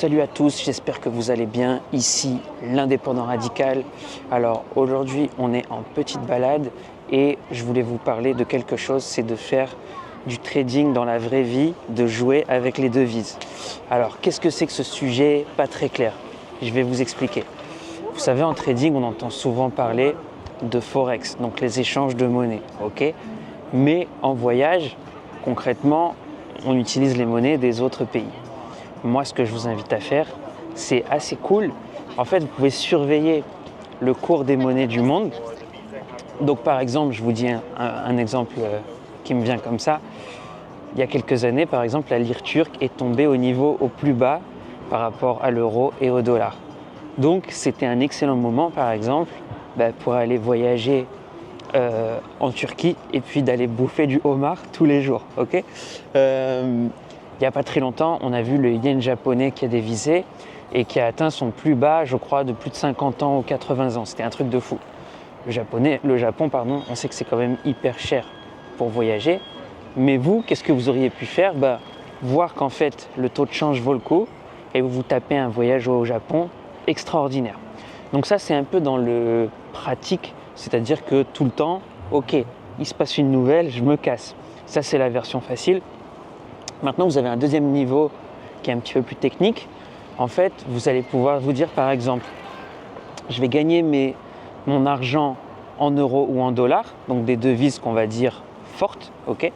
Salut à tous, j'espère que vous allez bien. Ici, l'Indépendant Radical. Alors aujourd'hui, on est en petite balade et je voulais vous parler de quelque chose, c'est de faire du trading dans la vraie vie, de jouer avec les devises. Alors, qu'est-ce que c'est que ce sujet pas très clair? Je vais vous expliquer. Vous savez, en trading, on entend souvent parler de Forex, donc les échanges de monnaie, ok? Mais en voyage, concrètement, on utilise les monnaies des autres pays. Moi, ce que je vous invite à faire, c'est assez cool. En fait, vous pouvez surveiller le cours des monnaies du monde. Donc, par exemple, je vous dis un exemple qui me vient comme ça. Il y a quelques années, par exemple, la lire turque est tombée au niveau au plus bas par rapport à l'euro et au dollar. Donc, c'était un excellent moment, par exemple, pour aller voyager en Turquie et puis d'aller bouffer du homard tous les jours. Ok. Il n'y a pas très longtemps, on a vu le yen japonais qui a dévissé et qui a atteint son plus bas, je crois, de plus de 50 ans ou 80 ans. C'était un truc de fou. Le Japon, on sait que c'est quand même hyper cher pour voyager. Mais vous, qu'est-ce que vous auriez pu faire? Voir qu'en fait, le taux de change vaut le coup et vous tapez un voyage au Japon extraordinaire. Donc ça, c'est un peu dans le pratique, c'est-à-dire que tout le temps, ok, il se passe une nouvelle, je me casse. Ça, c'est la version facile. Maintenant, vous avez un deuxième niveau qui est un petit peu plus technique. En fait, vous allez pouvoir vous dire, par exemple, je vais gagner mon argent en euros ou en dollars, donc des devises qu'on va dire fortes, ok.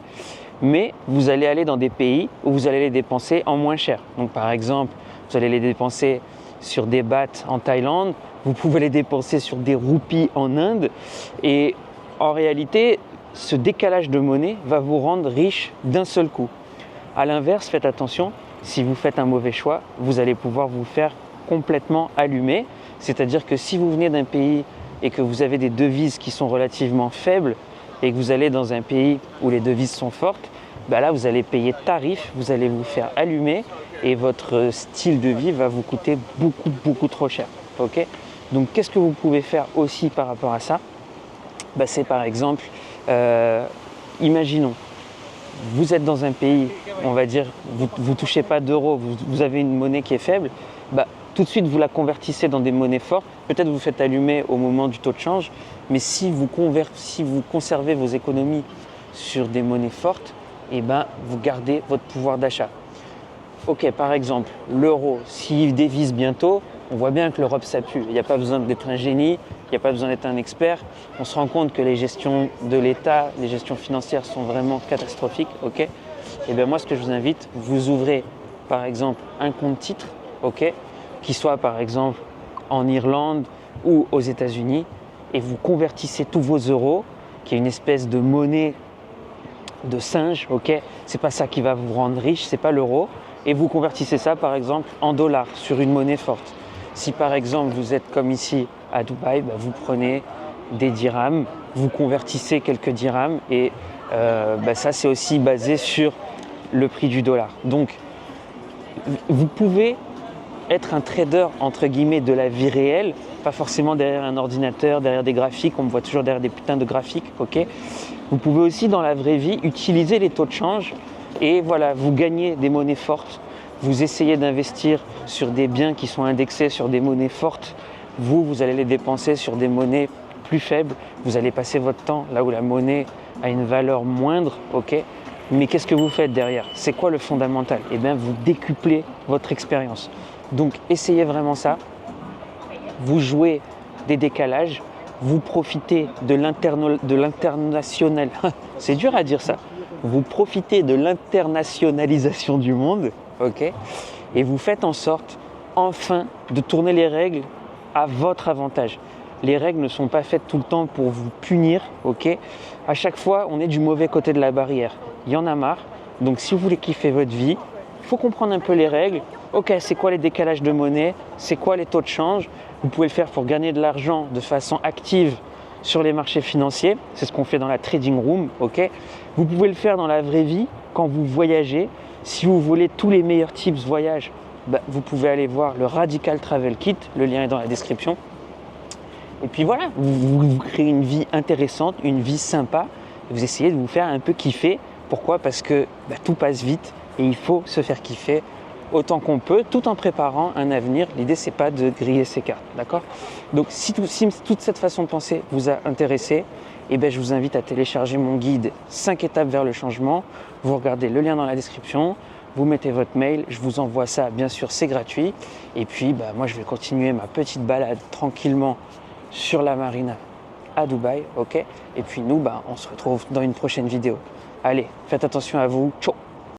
Mais vous allez aller dans des pays où vous allez les dépenser en moins cher. Donc, par exemple, vous allez les dépenser sur des bahts en Thaïlande, vous pouvez les dépenser sur des roupies en Inde. Et en réalité, ce décalage de monnaie va vous rendre riche d'un seul coup. A l'inverse, faites attention, si vous faites un mauvais choix, vous allez pouvoir vous faire complètement allumer. C'est-à-dire que si vous venez d'un pays et que vous avez des devises qui sont relativement faibles et que vous allez dans un pays où les devises sont fortes, là vous allez payer tarif, vous allez vous faire allumer et votre style de vie va vous coûter beaucoup trop cher. Okay. Donc qu'est-ce que vous pouvez faire aussi par rapport à ça? C'est par exemple, imaginons, vous êtes dans un pays, on va dire, vous ne touchez pas d'euros, vous avez une monnaie qui est faible, tout de suite vous la convertissez dans des monnaies fortes. Peut-être vous faites allumer au moment du taux de change, mais si vous conservez vos économies sur des monnaies fortes, vous gardez votre pouvoir d'achat. Ok, par exemple, l'euro, s'il dévisse bientôt, on voit bien que l'Europe ça pue. Il n'y a pas besoin d'être un génie, il n'y a pas besoin d'être un expert. On se rend compte que les gestions de l'État, les gestions financières sont vraiment catastrophiques. Ok. Et moi, ce que je vous invite, vous ouvrez par exemple un compte titre, ok, qui soit par exemple en Irlande ou aux États-Unis, et vous convertissez tous vos euros, qui est une espèce de monnaie de singe. Ok. C'est pas ça qui va vous rendre riche, c'est pas l'euro. Et vous convertissez ça par exemple en dollars sur une monnaie forte. Si par exemple vous êtes comme ici à Dubaï, vous prenez des dirhams, vous convertissez quelques dirhams et ça c'est aussi basé sur le prix du dollar. Donc vous pouvez être un trader entre guillemets de la vie réelle, pas forcément derrière un ordinateur, derrière des graphiques, on me voit toujours derrière des putains de graphiques, ok. Vous pouvez aussi dans la vraie vie utiliser les taux de change et voilà, vous gagnez des monnaies fortes, vous essayez d'investir sur des biens qui sont indexés sur des monnaies fortes, vous allez les dépenser sur des monnaies plus faibles, vous allez passer votre temps là où la monnaie a une valeur moindre, ok. Mais qu'est-ce que vous faites derrière? C'est quoi le fondamental? Vous décuplez votre expérience. Donc essayez vraiment ça, vous jouez des décalages, vous profitez de l'international, c'est dur à dire ça, vous profitez de l'internationalisation du monde, ok, et vous faites en sorte enfin de tourner les règles à votre avantage. Les règles ne sont pas faites tout le temps pour vous punir, ok. À chaque fois, on est du mauvais côté de la barrière. Il y en a marre. Donc si vous voulez kiffer votre vie, il faut comprendre un peu les règles. Ok, c'est quoi les décalages de monnaie? C'est quoi les taux de change? Vous pouvez le faire pour gagner de l'argent de façon active sur les marchés financiers. C'est ce qu'on fait dans la trading room, ok. Vous pouvez le faire dans la vraie vie quand vous voyagez. Si vous voulez tous les meilleurs tips voyage, vous pouvez aller voir le Radical Travel Kit. Le lien est dans la description. Et puis voilà, vous créez une vie intéressante, une vie sympa. Vous essayez de vous faire un peu kiffer. Pourquoi? Parce que tout passe vite et il faut se faire kiffer autant qu'on peut, tout en préparant un avenir. L'idée, c'est pas de griller ses cartes, d'accord? Donc, si toute cette façon de penser vous a intéressé, eh ben, je vous invite à télécharger mon guide 5 étapes vers le changement. Vous regardez le lien dans la description, vous mettez votre mail, je vous envoie ça, bien sûr, c'est gratuit. Et puis, moi, je vais continuer ma petite balade tranquillement sur la marina à Dubaï, ok? Et puis nous, on se retrouve dans une prochaine vidéo. Allez, faites attention à vous. Ciao!